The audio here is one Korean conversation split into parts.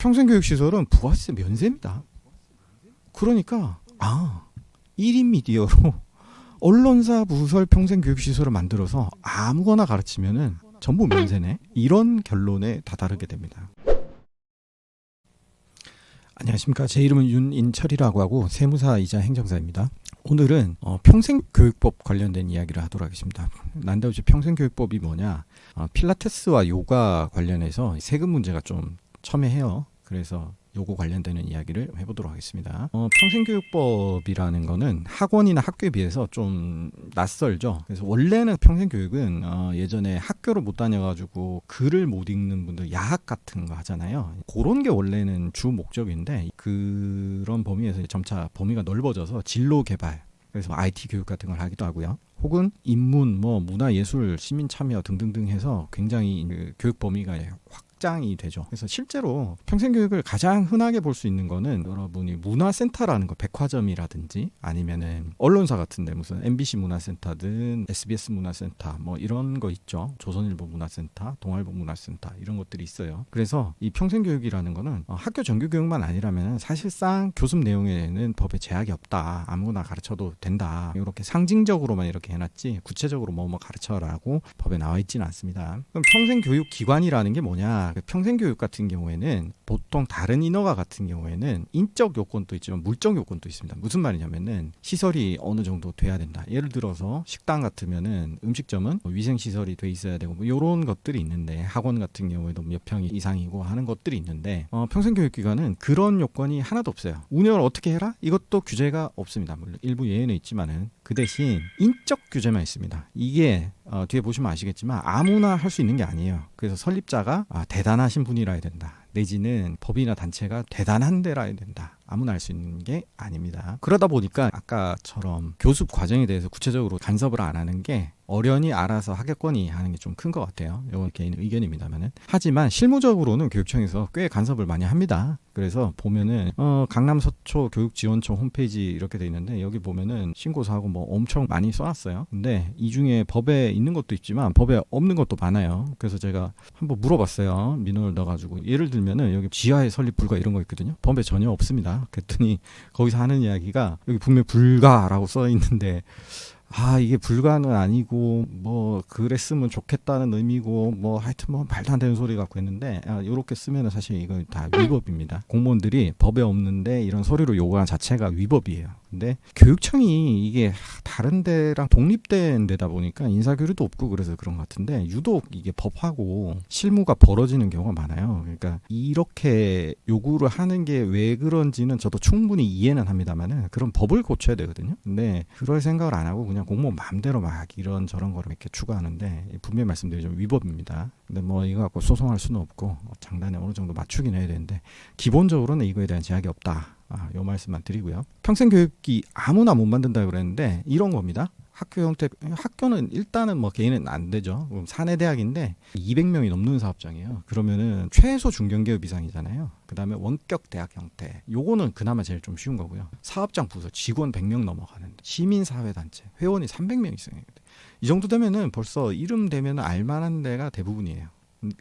평생교육시설은 부가세 면세입니다. 그러니까 1인 미디어로 언론사 부설 평생교육시설을 만들어서 아무거나 가르치면은 전부 면세네, 이런 결론에 다다르게 됩니다. 안녕하십니까. 제 이름은 윤인철이라고 하고 세무사이자 행정사입니다. 오늘은 평생교육법 관련된 이야기를 하도록 하겠습니다. 난다우지 평생교육법이 뭐냐, 필라테스와 요가 관련해서 세금 문제가 좀 첨예해요. 그래서 요거 관련되는 이야기를 해보도록 하겠습니다. 평생교육법이라는 거는 학원이나 학교에 비해서 좀 낯설죠. 그래서 원래는 평생교육은 예전에 학교를 못 다녀가지고 글을 못 읽는 분들 야학 같은 거 하잖아요. 그런 게 원래는 주 목적인데 그런 범위에서 점차 범위가 넓어져서 진로 개발, 그래서 IT 교육 같은 걸 하기도 하고요. 혹은 인문, 문화예술, 시민참여 등등등 해서 굉장히 교육 범위가 확장이 되죠. 그래서 실제로 평생교육을 가장 흔하게 볼 수 있는 거는 여러분이 문화센터라는 거, 백화점이라든지 아니면은 언론사 같은데 무슨 MBC 문화센터든 SBS 문화센터 이런 거 있죠. 조선일보 문화센터, 동아일보 문화센터 이런 것들이 있어요. 그래서 이 평생교육이라는 거는 학교 정규 교육만 아니라면 사실상 교습 내용에는 법에 제약이 없다. 아무거나 가르쳐도 된다. 이렇게 상징적으로만 이렇게 해놨지 구체적으로 뭐 가르쳐라고 법에 나와 있지는 않습니다. 그럼 평생교육기관이라는 게 뭐냐? 평생교육 같은 경우에는 보통 다른 인허가 같은 경우에는 인적 요건도 있지만 물적 요건도 있습니다. 무슨 말이냐면은 시설이 어느 정도 돼야 된다. 예를 들어서 식당 같으면은 음식점은 위생시설이 돼 있어야 되고 이런 것들이 있는데, 학원 같은 경우에도 몇 평 이상이고 하는 것들이 있는데 평생교육기관은 그런 요건이 하나도 없어요. 운영을 어떻게 해라? 이것도 규제가 없습니다. 물론 일부 예외는 있지만은 그 대신 인적 규제만 있습니다. 이게 뒤에 보시면 아시겠지만 아무나 할 수 있는 게 아니에요. 그래서 설립자가 대단하신 분이라야 된다. 내지는 법이나 단체가 대단한 데라야 된다. 아무나 할 수 있는 게 아닙니다. 그러다 보니까 아까처럼 교습 과정에 대해서 구체적으로 간섭을 안 하는 게 어련히 알아서 하겠거니 하는 게 좀 큰 것 같아요. 이건 개인 의견입니다만은. 하지만 실무적으로는 교육청에서 꽤 간섭을 많이 합니다. 그래서 보면은 강남 서초 교육지원청 홈페이지 이렇게 돼 있는데 여기 보면은 신고서하고 엄청 많이 써놨어요. 근데 이 중에 법에 있는 것도 있지만 법에 없는 것도 많아요. 그래서 제가 한번 물어봤어요. 민원을 넣어가지고. 예를 들면은 여기 지하에 설립 불가 이런 거 있거든요. 법에 전혀 없습니다. 그랬더니 거기서 하는 이야기가 여기 분명히 불가라고 써 있는데 이게 불가는 아니고 그랬으면 좋겠다는 의미고 하여튼 말도 안 되는 소리 갖고 했는데 이렇게 쓰면은 사실 이거 다 위법입니다. 공무원들이 법에 없는데 이런 서류로 요구한 자체가 위법이에요. 근데 교육청이 이게 다른 데랑 독립된 데다 보니까 인사교류도 없고 그래서 그런 것 같은데 유독 이게 법하고 실무가 벌어지는 경우가 많아요. 그러니까 이렇게 요구를 하는 게 왜 그런지는 저도 충분히 이해는 합니다만은 그런 법을 고쳐야 되거든요. 근데 그럴 생각을 안 하고 그냥 공무원 마음대로 막 이런 저런 거를 이렇게 추구하는데 분명히 말씀드리자면 위법입니다. 근데 이거 갖고 소송할 수는 없고 장단에 어느 정도 맞추긴 해야 되는데 기본적으로는 이거에 대한 제약이 없다. 요 말씀만 드리고요. 평생교육이 아무나 못 만든다고 그랬는데 이런 겁니다. 학교 형태, 학교는 일단은 개인은 안 되죠. 그럼 사내대학인데 200명이 넘는 사업장이에요. 그러면은 최소 중견기업 이상이잖아요. 그 다음에 원격 대학 형태. 요거는 그나마 제일 좀 쉬운 거고요. 사업장 부서 직원 100명 넘어가는데 시민사회단체 회원이 300명 이상이에요. 이 정도 되면은 벌써 이름 되면 알만한 데가 대부분이에요.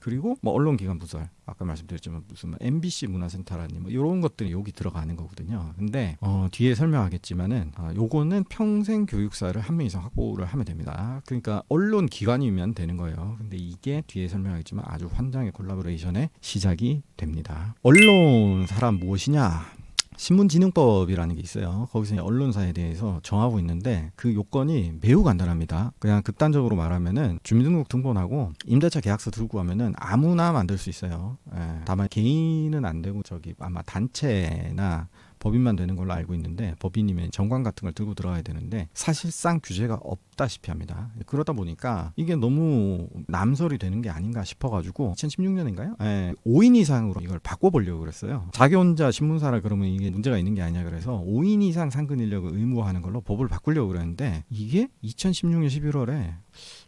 그리고 언론기관 부설, 아까 말씀드렸지만 무슨 MBC 문화센터라니 이런 것들이 여기 들어가는 거거든요. 근데 뒤에 설명하겠지만은 요거는 평생 교육사를 한 명 이상 확보를 하면 됩니다. 그러니까 언론 기관이면 되는 거예요. 근데 이게 뒤에 설명하겠지만 아주 환장의 콜라보레이션의 시작이 됩니다. 언론사란 무엇이냐? 신문진흥법이라는 게 있어요. 거기서 언론사에 대해서 정하고 있는데 그 요건이 매우 간단합니다. 그냥 극단적으로 말하면은 주민등록 등본하고 임대차 계약서 들고 가면은 아무나 만들 수 있어요. 다만 개인은 안 되고 아마 단체나 법인만 되는 걸로 알고 있는데 법인이면 정관 같은 걸 들고 들어가야 되는데 사실상 규제가 없다시피 합니다. 그러다 보니까 이게 너무 남설이 되는 게 아닌가 싶어가지고 2016년인가요? 5인 이상으로 이걸 바꿔보려고 그랬어요. 자기 혼자 신문사라 그러면 이게 문제가 있는 게 아니냐 그래서 5인 이상 상근 인력을 의무화하는 걸로 법을 바꾸려고 그랬는데 이게 2016년 11월에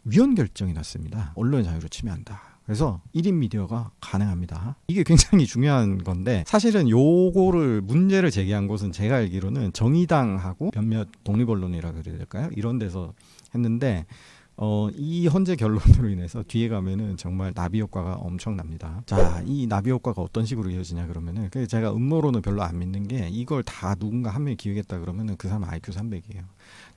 위헌 결정이 났습니다. 언론의 자유를 침해한다. 그래서 1인 미디어가 가능합니다. 이게 굉장히 중요한 건데 사실은 요거를 문제를 제기한 곳은 제가 알기로는 정의당하고 몇몇 독립언론이라 그래야 될까요? 이런 데서 했는데 이 헌재 결론으로 인해서 뒤에 가면은 정말 나비 효과가 엄청납니다. 자, 이 나비 효과가 어떤 식으로 이어지냐 그러면은 제가 음모론은 별로 안 믿는 게 이걸 다 누군가 한 명이 기획했다 그러면은 그 사람 IQ 300이에요.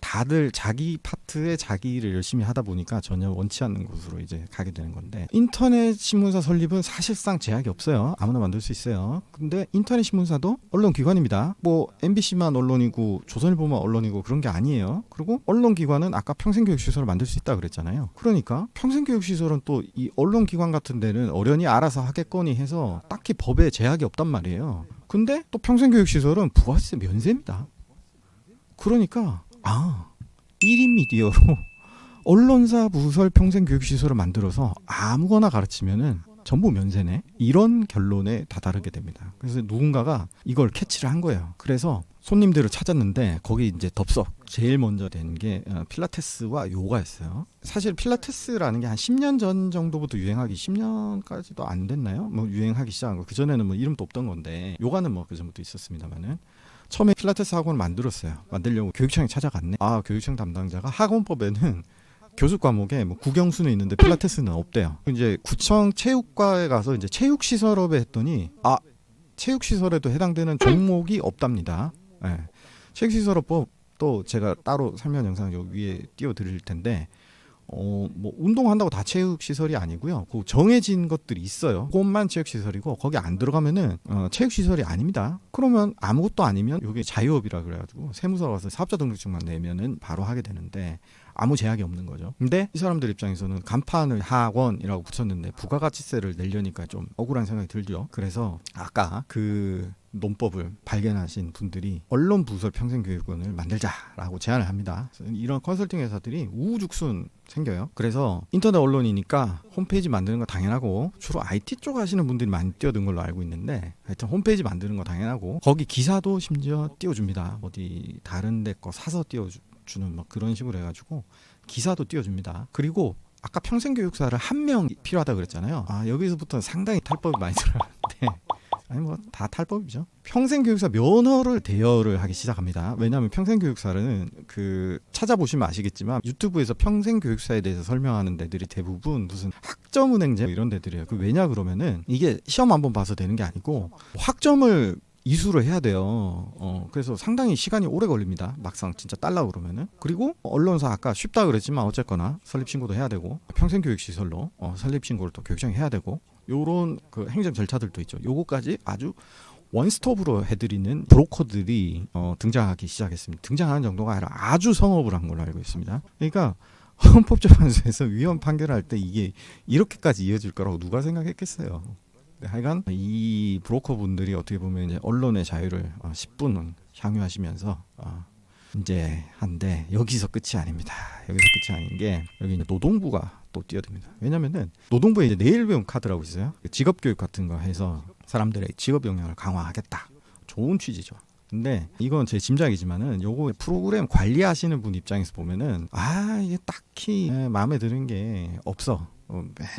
다들 자기 파트에 자기 일을 열심히 하다 보니까 전혀 원치 않는 곳으로 이제 가게 되는 건데, 인터넷 신문사 설립은 사실상 제약이 없어요. 아무나 만들 수 있어요. 근데 인터넷 신문사도 언론기관입니다. 뭐 MBC만 언론이고 조선일보만 언론이고 그런 게 아니에요. 그리고 언론기관은 아까 평생교육시설을 만들 수 있다 그랬잖아요. 그러니까 평생교육시설은 또 이 언론기관 같은 데는 어련히 알아서 하겠거니 해서 딱히 법에 제약이 없단 말이에요. 근데 또 평생교육시설은 부가세 면세입니다. 그러니까 1인 미디어로 언론사 부설 평생교육시설을 만들어서 아무거나 가르치면은 전부 면세네, 이런 결론에 다다르게 됩니다. 그래서 누군가가 이걸 캐치를 한 거예요. 그래서 손님들을 찾았는데 거기 이제 덥석 제일 먼저 된 게 필라테스와 요가였어요. 사실 필라테스라는 게 한 10년 전 정도부터 유행하기, 10년까지도 안 됐나요? 뭐 유행하기 시작한 거. 그전에는 뭐 이름도 없던 건데, 요가는 뭐 그전부터 있었습니다만은 처음에 필라테스 학원을 만들었어요. 만들려고 교육청에 찾아갔네. 교육청 담당자가 학원법에는 교수 과목에 뭐 국영수는 있는데 필라테스는 없대요. 이제 구청 체육과에 가서 이제 체육시설업에 했더니 체육시설에도 해당되는 종목이 없답니다. 네. 체육시설업법도 제가 따로 설명 영상 여기 위에 띄워드릴 텐데, 뭐 운동한다고 다 체육시설이 아니고요. 그 정해진 것들이 있어요. 그것만 체육시설이고 거기 안 들어가면은 체육시설이 아닙니다. 그러면 아무것도 아니면 이게 자유업이라 그래가지고 세무서 가서 사업자 등록증만 내면은 바로 하게 되는데 아무 제약이 없는 거죠. 근데 이 사람들 입장에서는 간판을 학원이라고 붙였는데 부가가치세를 내려니까 좀 억울한 생각이 들죠. 그래서 아까 그 논법을 발견하신 분들이 언론 부설 평생교육원을 만들자라고 제안을 합니다. 이런 컨설팅 회사들이 우후죽순 생겨요. 그래서 인터넷 언론이니까 홈페이지 만드는 거 당연하고, 주로 IT 쪽 하시는 분들이 많이 뛰어든 걸로 알고 있는데, 하여튼 홈페이지 만드는 거 당연하고 거기 기사도 심지어 띄워줍니다. 어디 다른 데 거 사서 띄워주는 막 그런 식으로 해가지고 기사도 띄워줍니다. 그리고 아까 평생교육사를 한 명 필요하다 그랬잖아요. 여기서부터 상당히 탈법이 많이 들어가는데 아니 뭐 다 탈법이죠. 평생교육사 면허를 대여를 하기 시작합니다. 왜냐하면 평생교육사는 찾아보시면 아시겠지만 유튜브에서 평생교육사에 대해서 설명하는 데들이 대부분 무슨 학점은행제 이런 데들이에요. 왜냐 그러면은 이게 시험 한번 봐서 되는 게 아니고 학점을 이수를 해야 돼요. 그래서 상당히 시간이 오래 걸립니다. 막상 진짜 딸라 그러면은. 그리고 언론사 아까 쉽다 그랬지만 어쨌거나 설립신고도 해야 되고, 평생교육시설로 설립신고를 또 교육청에 해야 되고, 요런 그 행정 절차들도 있죠. 요거까지 아주 원스톱으로 해드리는 브로커들이 등장하기 시작했습니다. 등장하는 정도가 아니라 아주 성업을 한 걸로 알고 있습니다. 그러니까 헌법재판소에서 위헌 판결할 때 이게 이렇게까지 이어질 거라고 누가 생각했겠어요. 하여간 이 브로커분들이 어떻게 보면 이제 언론의 자유를 10분 향유하시면서 이제 한데, 여기서 끝이 아닙니다. 여기서 끝이 아닌 게 여기 이제 노동부가 또 뛰어듭니다. 왜냐면은 노동부에 이제 내일 배움 카드라고 있어요. 직업교육 같은 거 해서 사람들의 직업 역량을 강화하겠다. 좋은 취지죠. 근데 이건 제 짐작이지만은 요거 프로그램 관리하시는 분 입장에서 보면은 이게 딱히 마음에 드는 게 없어.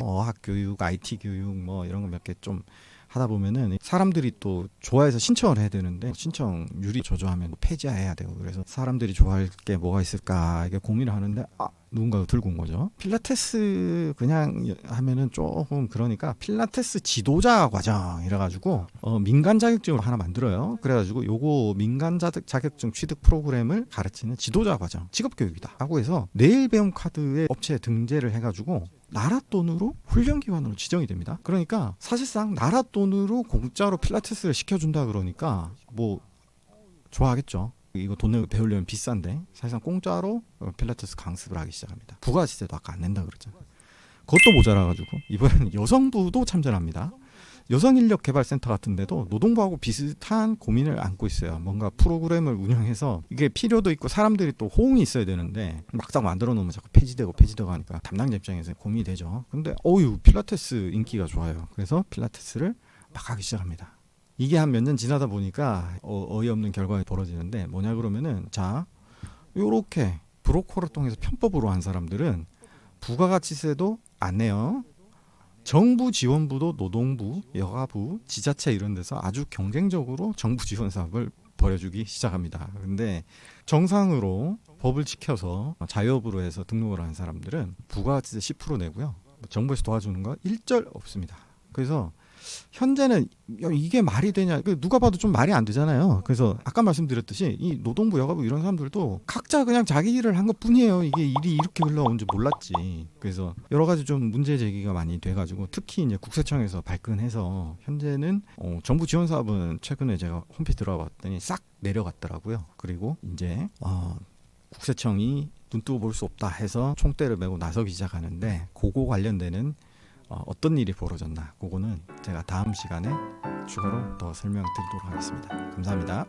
어학 교육, IT 교육 뭐 이런 거 몇 개 좀 하다 보면은 사람들이 또 좋아해서 신청을 해야 되는데 신청률이 저조하면 폐지해야 되고, 그래서 사람들이 좋아할 게 뭐가 있을까 이게 고민을 하는데 누군가가 들고 온 거죠. 필라테스 그냥 하면은 조금 그러니까 필라테스 지도자 과정 이래가지고 민간 자격증을 하나 만들어요. 그래가지고 요거 민간 자격증 취득 프로그램을 가르치는 지도자 과정, 직업교육이다 하고 해서 내일 배움 카드에 업체에 등재를 해가지고 나라 돈으로 훈련기관으로 지정이 됩니다. 그러니까 사실상 나라 돈으로 공짜로 필라테스를 시켜준다 그러니까 뭐 좋아하겠죠. 이거 돈 내고 배우려면 비싼데 사실상 공짜로 필라테스 강습을 하기 시작합니다. 부가시세도 아까 안 낸다 그랬잖아요. 그것도 모자라가지고 이번에는 여성부도 참전을 합니다. 여성인력개발센터 같은 데도 노동부하고 비슷한 고민을 안고 있어요. 뭔가 프로그램을 운영해서 이게 필요도 있고 사람들이 또 호응이 있어야 되는데 막상 만들어 놓으면 자꾸 폐지되고 하니까 담당자 입장에서 고민이 되죠. 근데 필라테스 인기가 좋아요. 그래서 필라테스를 막 하기 시작합니다. 이게 한 몇 년 지나다 보니까 어이없는 결과가 벌어지는데, 뭐냐 그러면은 요렇게 브로커를 통해서 편법으로 한 사람들은 부가가치세도 안 내요. 정부 지원부도 노동부, 여가부, 지자체 이런 데서 아주 경쟁적으로 정부 지원 사업을 벌여주기 시작합니다. 근데 정상으로 법을 지켜서 자유업으로 해서 등록을 하는 사람들은 부가가치세 10% 내고요. 정부에서 도와주는 거 일절 없습니다. 그래서 현재는 이게 말이 되냐, 누가 봐도 좀 말이 안 되잖아요. 그래서 아까 말씀드렸듯이 이 노동부, 여가부 이런 사람들도 각자 그냥 자기 일을 한 것뿐이에요. 이게 일이 이렇게 흘러온 줄 몰랐지. 그래서 여러 가지 좀 문제 제기가 많이 돼가지고 특히 이제 국세청에서 발끈해서 현재는 정부 지원 사업은 최근에 제가 홈페이지 들어가 봤더니 싹 내려갔더라고요. 그리고 이제 국세청이 눈뜨고 볼 수 없다 해서 총대를 메고 나서기 시작하는데, 그거 관련되는 어떤 일이 벌어졌나, 그거는 제가 다음 시간에 추가로 더 설명드리도록 하겠습니다. 감사합니다.